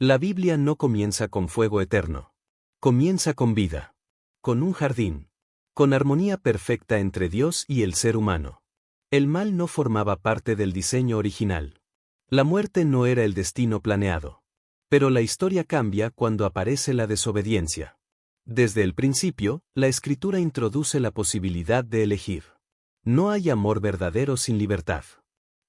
La Biblia no comienza con fuego eterno. Comienza con vida. Con un jardín. Con armonía perfecta entre Dios y el ser humano. El mal no formaba parte del diseño original. La muerte no era el destino planeado. Pero la historia cambia cuando aparece la desobediencia. Desde el principio, la Escritura introduce la posibilidad de elegir. No hay amor verdadero sin libertad.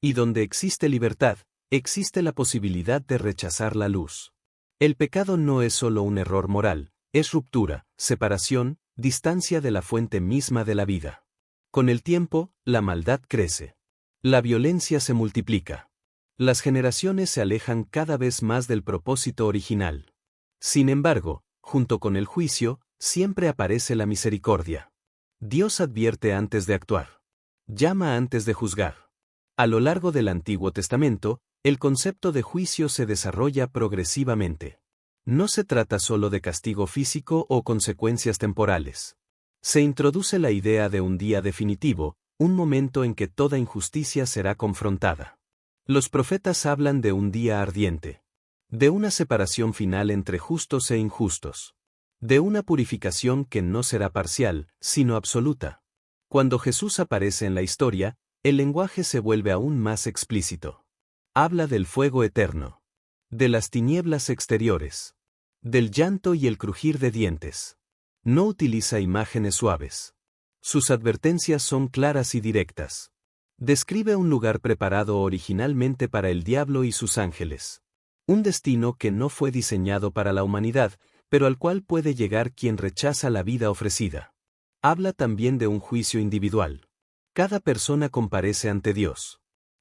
Y donde existe libertad, existe la posibilidad de rechazar la luz. El pecado no es solo un error moral, es ruptura, separación, distancia de la fuente misma de la vida. Con el tiempo, la maldad crece. La violencia se multiplica. Las generaciones se alejan cada vez más del propósito original. Sin embargo, junto con el juicio, siempre aparece la misericordia. Dios advierte antes de actuar. Llama antes de juzgar. A lo largo del Antiguo Testamento, el concepto de juicio se desarrolla progresivamente. No se trata solo de castigo físico o consecuencias temporales. Se introduce la idea de un día definitivo, un momento en que toda injusticia será confrontada. Los profetas hablan de un día ardiente. De una separación final entre justos e injustos. De una purificación que no será parcial, sino absoluta. Cuando Jesús aparece en la historia, el lenguaje se vuelve aún más explícito. Habla del fuego eterno. De las tinieblas exteriores. Del llanto y el crujir de dientes. No utiliza imágenes suaves. Sus advertencias son claras y directas. Describe un lugar preparado originalmente para el diablo y sus ángeles. Un destino que no fue diseñado para la humanidad, pero al cual puede llegar quien rechaza la vida ofrecida. Habla también de un juicio individual. Cada persona comparece ante Dios.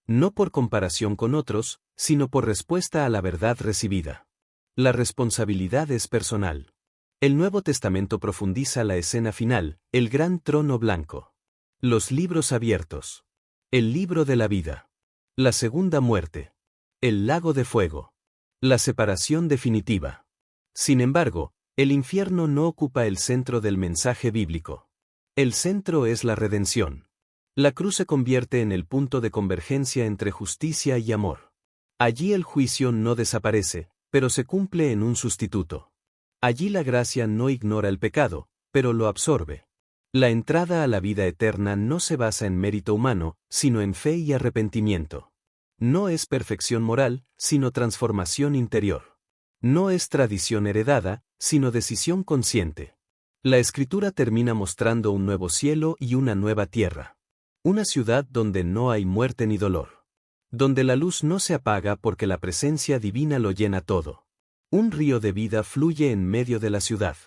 No por comparación con otros, sino por respuesta a la verdad recibida. La responsabilidad es personal. El Nuevo Testamento profundiza la escena final, el gran trono blanco. Los libros abiertos. El libro de la vida. La segunda muerte. El lago de fuego. La separación definitiva. Sin embargo, el infierno no ocupa el centro del mensaje bíblico. El centro es la redención. La cruz se convierte en el punto de convergencia entre justicia y amor. Allí el juicio no desaparece, pero se cumple en un sustituto. Allí la gracia no ignora el pecado, pero lo absorbe. La entrada a la vida eterna no se basa en mérito humano, sino en fe y arrepentimiento. No es perfección moral, sino transformación interior. No es tradición heredada, sino decisión consciente. La Escritura termina mostrando un nuevo cielo y una nueva tierra. Una ciudad donde no hay muerte ni dolor. Donde la luz no se apaga porque la presencia divina lo llena todo. Un río de vida fluye en medio de la ciudad.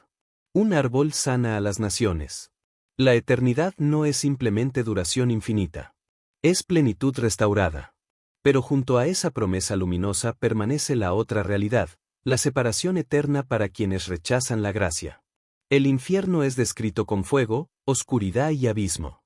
Un árbol sana a las naciones. La eternidad no es simplemente duración infinita. Es plenitud restaurada. Pero junto a esa promesa luminosa permanece la otra realidad, la separación eterna para quienes rechazan la gracia. El infierno es descrito con fuego, oscuridad y abismo.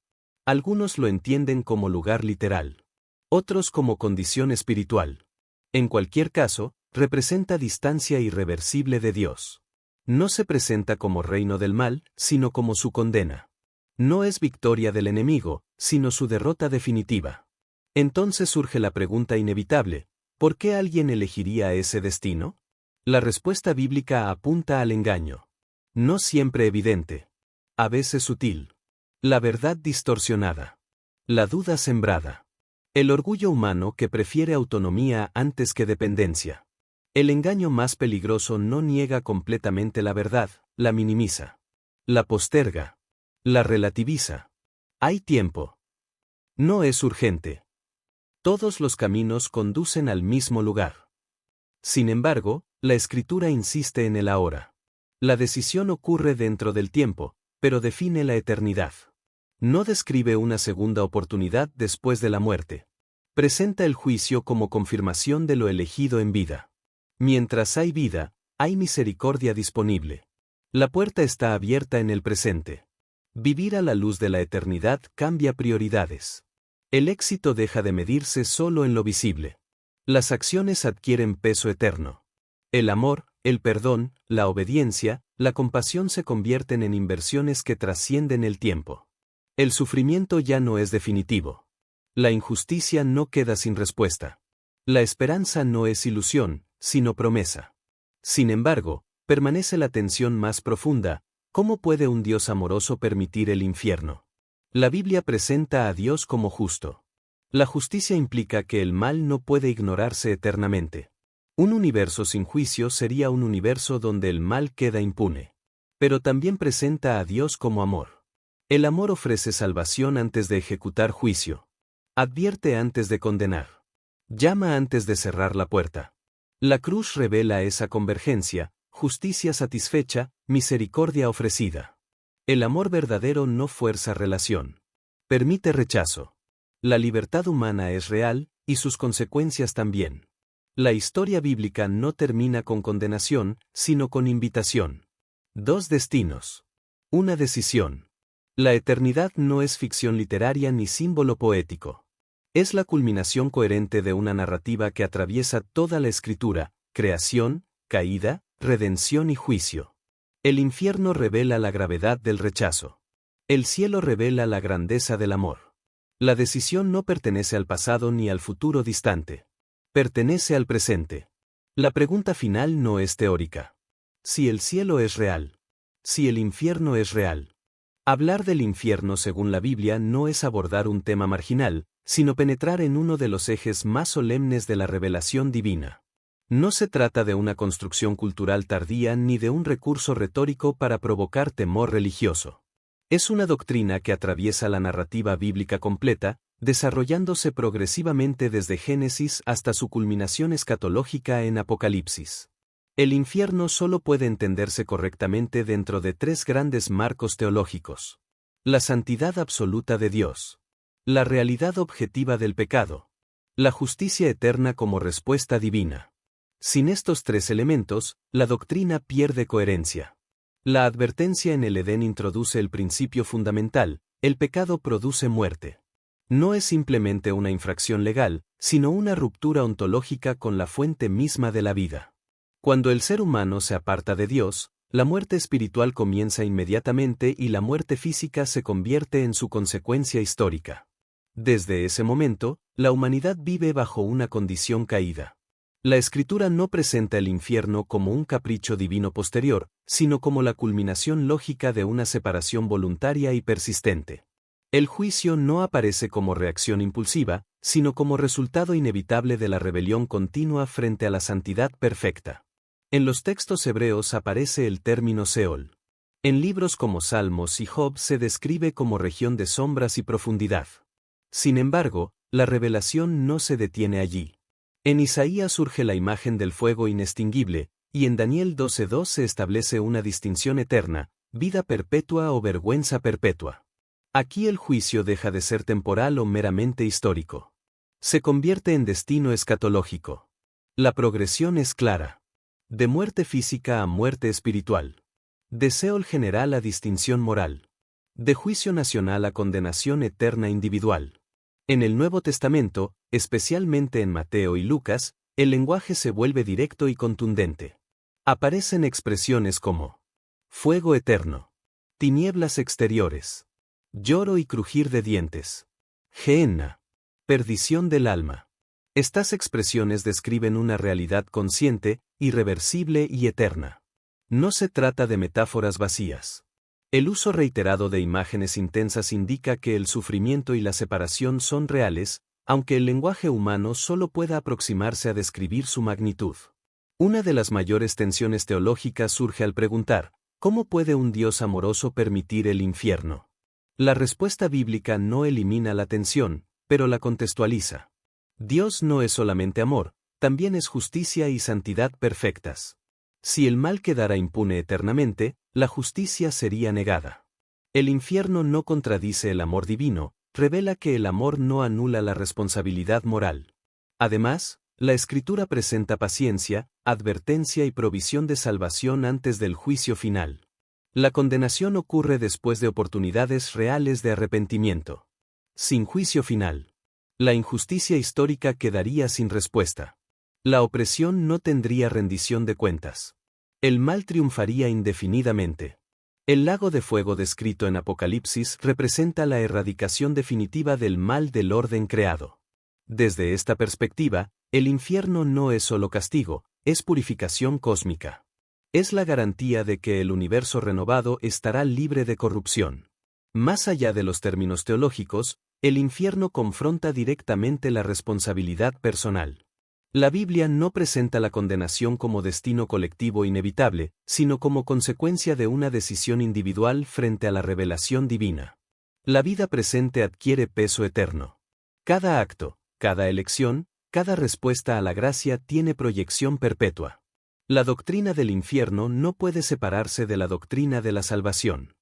Algunos lo entienden como lugar literal. Otros como condición espiritual. En cualquier caso, representa distancia irreversible de Dios. No se presenta como reino del mal, sino como su condena. No es victoria del enemigo, sino su derrota definitiva. Entonces surge la pregunta inevitable, ¿por qué alguien elegiría ese destino? La respuesta bíblica apunta al engaño. No siempre evidente. A veces sutil. La verdad distorsionada. La duda sembrada. El orgullo humano que prefiere autonomía antes que dependencia. El engaño más peligroso no niega completamente la verdad, la minimiza. La posterga. La relativiza. Hay tiempo. No es urgente. Todos los caminos conducen al mismo lugar. Sin embargo, la Escritura insiste en el ahora. La decisión ocurre dentro del tiempo, pero define la eternidad. No describe una segunda oportunidad después de la muerte. Presenta el juicio como confirmación de lo elegido en vida. Mientras hay vida, hay misericordia disponible. La puerta está abierta en el presente. Vivir a la luz de la eternidad cambia prioridades. El éxito deja de medirse solo en lo visible. Las acciones adquieren peso eterno. El amor, el perdón, la obediencia, la compasión se convierten en inversiones que trascienden el tiempo. El sufrimiento ya no es definitivo. La injusticia no queda sin respuesta. La esperanza no es ilusión, sino promesa. Sin embargo, permanece la tensión más profunda: ¿cómo puede un Dios amoroso permitir el infierno? La Biblia presenta a Dios como justo. La justicia implica que el mal no puede ignorarse eternamente. Un universo sin juicio sería un universo donde el mal queda impune. Pero también presenta a Dios como amor. El amor ofrece salvación antes de ejecutar juicio. Advierte antes de condenar. Llama antes de cerrar la puerta. La cruz revela esa convergencia: justicia satisfecha, misericordia ofrecida. El amor verdadero no fuerza relación. Permite rechazo. La libertad humana es real, y sus consecuencias también. La historia bíblica no termina con condenación, sino con invitación. Dos destinos. Una decisión. La eternidad no es ficción literaria ni símbolo poético. Es la culminación coherente de una narrativa que atraviesa toda la Escritura: creación, caída, redención y juicio. El infierno revela la gravedad del rechazo. El cielo revela la grandeza del amor. La decisión no pertenece al pasado ni al futuro distante. Pertenece al presente. La pregunta final no es teórica. Si el cielo es real. Si el infierno es real. Hablar del infierno según la Biblia no es abordar un tema marginal, sino penetrar en uno de los ejes más solemnes de la revelación divina. No se trata de una construcción cultural tardía ni de un recurso retórico para provocar temor religioso. Es una doctrina que atraviesa la narrativa bíblica completa, desarrollándose progresivamente desde Génesis hasta su culminación escatológica en Apocalipsis. El infierno solo puede entenderse correctamente dentro de tres grandes marcos teológicos: la santidad absoluta de Dios, la realidad objetiva del pecado, la justicia eterna como respuesta divina. Sin estos tres elementos, la doctrina pierde coherencia. La advertencia en el Edén introduce el principio fundamental: el pecado produce muerte. No es simplemente una infracción legal, sino una ruptura ontológica con la fuente misma de la vida. Cuando el ser humano se aparta de Dios, la muerte espiritual comienza inmediatamente y la muerte física se convierte en su consecuencia histórica. Desde ese momento, la humanidad vive bajo una condición caída. La Escritura no presenta el infierno como un capricho divino posterior, sino como la culminación lógica de una separación voluntaria y persistente. El juicio no aparece como reacción impulsiva, sino como resultado inevitable de la rebelión continua frente a la santidad perfecta. En los textos hebreos aparece el término Seol. En libros como Salmos y Job se describe como región de sombras y profundidad. Sin embargo, la revelación no se detiene allí. En Isaías surge la imagen del fuego inextinguible, y en Daniel 12:2 se establece una distinción eterna: vida perpetua o vergüenza perpetua. Aquí el juicio deja de ser temporal o meramente histórico. Se convierte en destino escatológico. La progresión es clara. De muerte física a muerte espiritual. De Seol general a distinción moral. De juicio nacional a condenación eterna individual. En el Nuevo Testamento, especialmente en Mateo y Lucas, el lenguaje se vuelve directo y contundente. Aparecen expresiones como fuego eterno, tinieblas exteriores, lloro y crujir de dientes, Gehenna, perdición del alma. Estas expresiones describen una realidad consciente, irreversible y eterna. No se trata de metáforas vacías. El uso reiterado de imágenes intensas indica que el sufrimiento y la separación son reales, aunque el lenguaje humano solo pueda aproximarse a describir su magnitud. Una de las mayores tensiones teológicas surge al preguntar: ¿cómo puede un Dios amoroso permitir el infierno? La respuesta bíblica no elimina la tensión, pero la contextualiza. Dios no es solamente amor, también es justicia y santidad perfectas. Si el mal quedara impune eternamente, la justicia sería negada. El infierno no contradice el amor divino, revela que el amor no anula la responsabilidad moral. Además, la Escritura presenta paciencia, advertencia y provisión de salvación antes del juicio final. La condenación ocurre después de oportunidades reales de arrepentimiento. Sin juicio final, la injusticia histórica quedaría sin respuesta. La opresión no tendría rendición de cuentas. El mal triunfaría indefinidamente. El lago de fuego descrito en Apocalipsis representa la erradicación definitiva del mal del orden creado. Desde esta perspectiva, el infierno no es solo castigo, es purificación cósmica. Es la garantía de que el universo renovado estará libre de corrupción. Más allá de los términos teológicos, el infierno confronta directamente la responsabilidad personal. La Biblia no presenta la condenación como destino colectivo inevitable, sino como consecuencia de una decisión individual frente a la revelación divina. La vida presente adquiere peso eterno. Cada acto, cada elección, cada respuesta a la gracia tiene proyección perpetua. La doctrina del infierno no puede separarse de la doctrina de la salvación.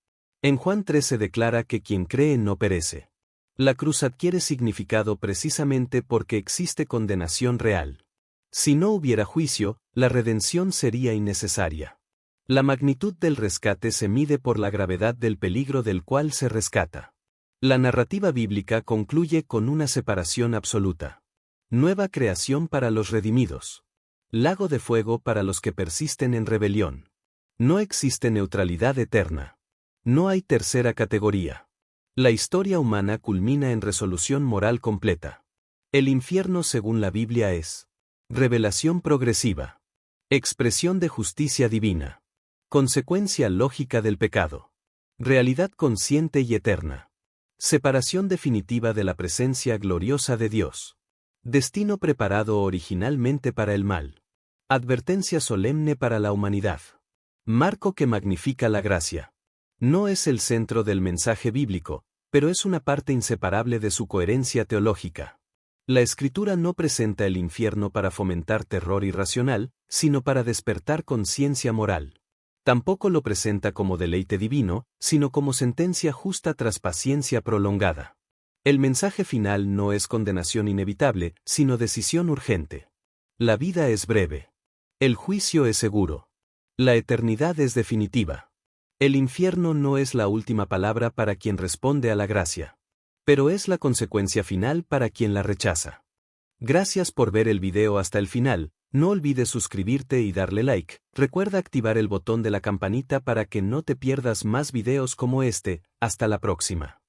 En Juan 13 declara que quien cree no perece. La cruz adquiere significado precisamente porque existe condenación real. Si no hubiera juicio, la redención sería innecesaria. La magnitud del rescate se mide por la gravedad del peligro del cual se rescata. La narrativa bíblica concluye con una separación absoluta. Nueva creación para los redimidos. Lago de fuego para los que persisten en rebelión. No existe neutralidad eterna. No hay tercera categoría. La historia humana culmina en resolución moral completa. El infierno según la Biblia es revelación progresiva. Expresión de justicia divina. Consecuencia lógica del pecado. Realidad consciente y eterna. Separación definitiva de la presencia gloriosa de Dios. Destino preparado originalmente para el mal. Advertencia solemne para la humanidad. Marco que magnifica la gracia. No es el centro del mensaje bíblico, pero es una parte inseparable de su coherencia teológica. La Escritura no presenta el infierno para fomentar terror irracional, sino para despertar conciencia moral. Tampoco lo presenta como deleite divino, sino como sentencia justa tras paciencia prolongada. El mensaje final no es condenación inevitable, sino decisión urgente. La vida es breve. El juicio es seguro. La eternidad es definitiva. El infierno no es la última palabra para quien responde a la gracia. Pero es la consecuencia final para quien la rechaza. Gracias por ver el video hasta el final, no olvides suscribirte y darle like, recuerda activar el botón de la campanita para que no te pierdas más videos como este, hasta la próxima.